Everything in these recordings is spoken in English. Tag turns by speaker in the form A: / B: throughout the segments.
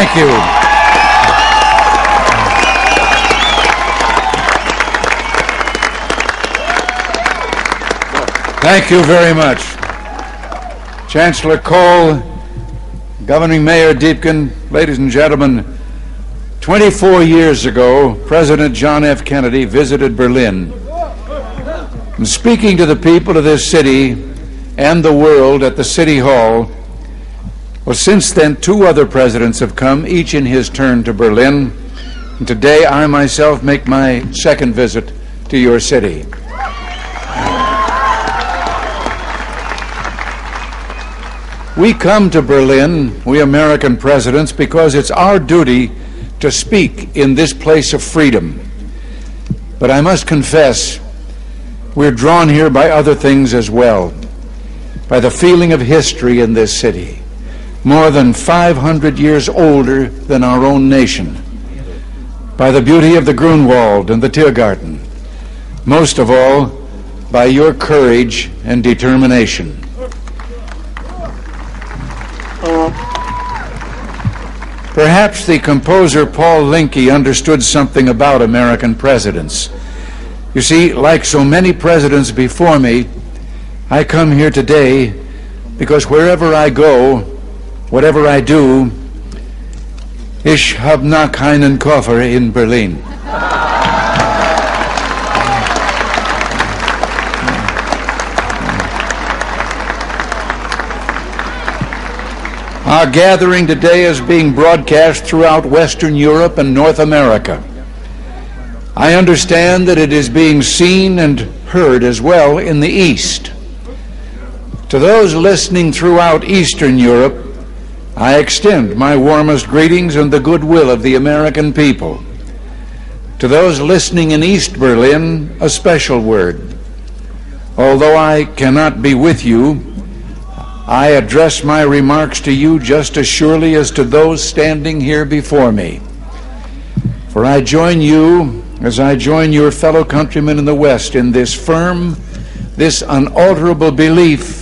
A: Thank you. Thank you very much. Chancellor Kohl, Governing Mayor Deepkin, ladies and gentlemen, 24 years ago, President John F. Kennedy visited Berlin. And speaking to the people of this city and the world at the City Hall, well, since then, 2 other presidents have come, each in his turn, to Berlin. And today, I myself make my 2nd visit to your city. We come to Berlin, we American presidents, because it's our duty to speak in this place of freedom. But I must confess, we're drawn here by other things as well, by the feeling of history in this city, more than 500 years older than our own nation, by the beauty of the Grunwald and the Tiergarten, most of all, by your courage and determination. Perhaps the composer Paul Linke understood something about American presidents. You see, like so many presidents before me, I come here today because wherever I go, whatever I do, ich hab noch keinen Koffer in Berlin. Our gathering today is being broadcast throughout Western Europe and North America. I understand that it is being seen and heard as well in the East. To those listening throughout Eastern Europe, I extend my warmest greetings and the goodwill of the American people. To those listening in East Berlin, a special word. Although I cannot be with you, I address my remarks to you just as surely as to those standing here before me. For I join you, as I join your fellow countrymen in the West, in this firm, this unalterable belief,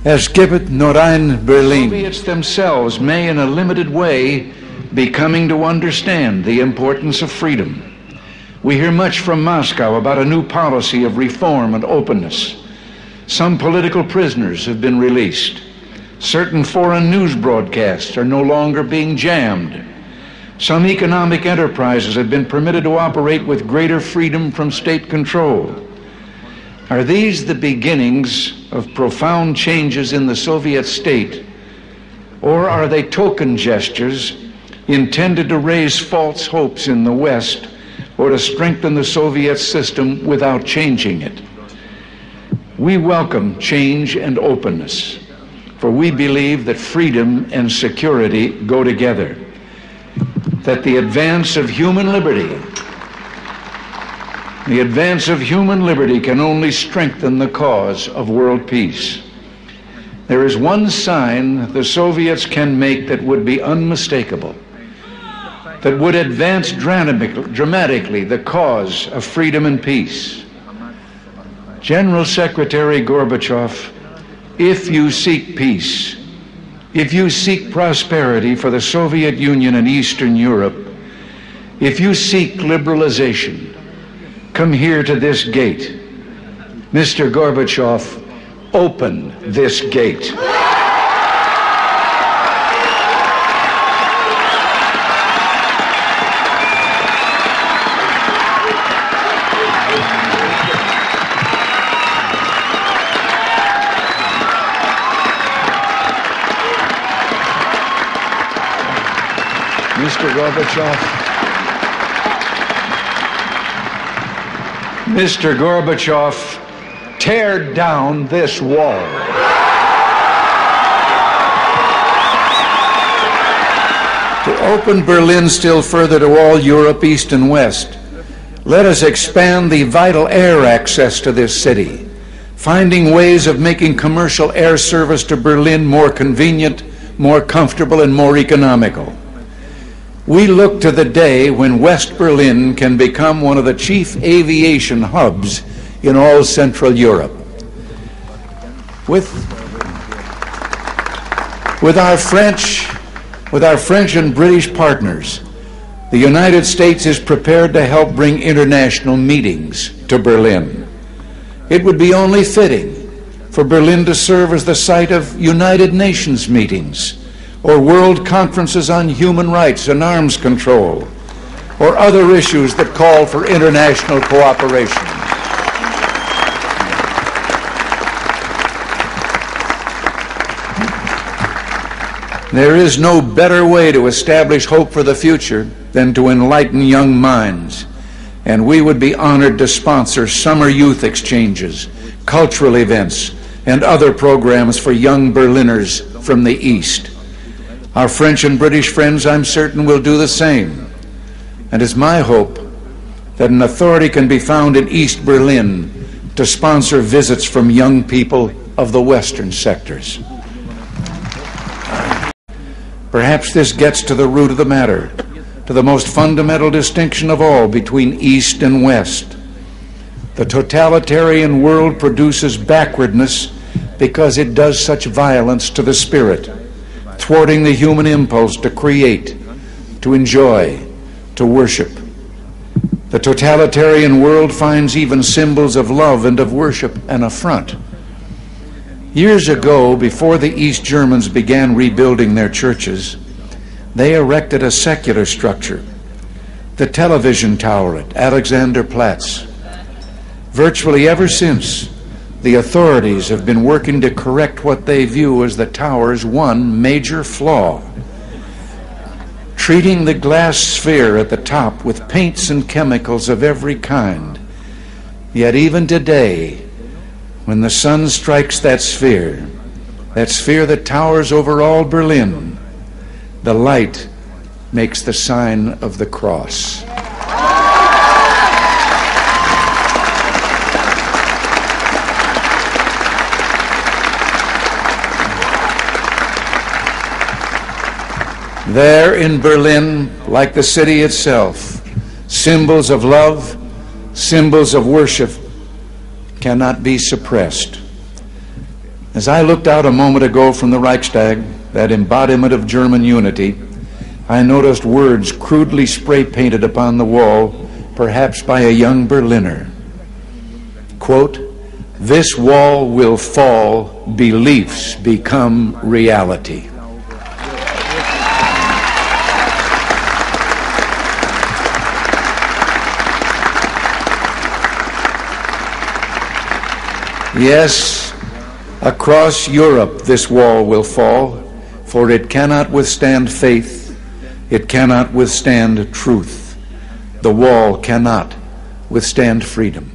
A: es gibt nur ein Berlin. The Soviets themselves may, in a limited way, be coming to understand the importance of freedom. We hear much from Moscow about a new policy of reform and openness. Some political prisoners have been released. Certain foreign news broadcasts are no longer being jammed. Some economic enterprises have been permitted to operate with greater freedom from state control. Are these the beginnings of profound changes in the Soviet state, or are they token gestures intended to raise false hopes in the West or to strengthen the Soviet system without changing it? We welcome change and openness, for we believe that freedom and security go together, that the advance of human liberty can only strengthen the cause of world peace. There is one sign the Soviets can make that would be unmistakable, that would advance dramatically the cause of freedom and peace. General Secretary Gorbachev, if you seek peace, if you seek prosperity for the Soviet Union and Eastern Europe, if you seek liberalization, come here to this gate. Mr. Gorbachev, open this gate. Mr. Gorbachev, tear down this wall. To open Berlin still further to all Europe, East and West, let us expand the vital air access to this city, finding ways of making commercial air service to Berlin more convenient, more comfortable, and more economical. We look to the day when West Berlin can become one of the chief aviation hubs in all Central Europe. With our French With our French and British partners, the United States is prepared to help bring international meetings to Berlin. It would be only fitting for Berlin to serve as the site of United Nations meetings or world conferences on human rights and arms control, or other issues that call for international cooperation. There is no better way to establish hope for the future than to enlighten young minds, and we would be honored to sponsor summer youth exchanges, cultural events, and other programs for young Berliners from the East. Our French and British friends, I'm certain, will do the same. And it's my hope that an authority can be found in East Berlin to sponsor visits from young people of the Western sectors. Perhaps this gets to the root of the matter, to the most fundamental distinction of all between East and West. The totalitarian world produces backwardness because it does such violence to the spirit, thwarting the human impulse to create, to enjoy, to worship. The totalitarian world finds even symbols of love and of worship an affront. Years ago, before the East Germans began rebuilding their churches, they erected a secular structure, the television tower at Alexanderplatz. Virtually ever since, the authorities have been working to correct what they view as the tower's one major flaw, treating the glass sphere at the top with paints and chemicals of every kind. Yet even today, when the sun strikes that sphere that towers over all Berlin, the light makes the sign of the cross. There in Berlin, like the city itself, symbols of love, symbols of worship cannot be suppressed. As I looked out a moment ago from the Reichstag, that embodiment of German unity, I noticed words crudely spray-painted upon the wall, perhaps by a young Berliner. Quote, "This wall will fall, beliefs become reality." Yes, across Europe this wall will fall, for it cannot withstand faith, it cannot withstand truth. The wall cannot withstand freedom.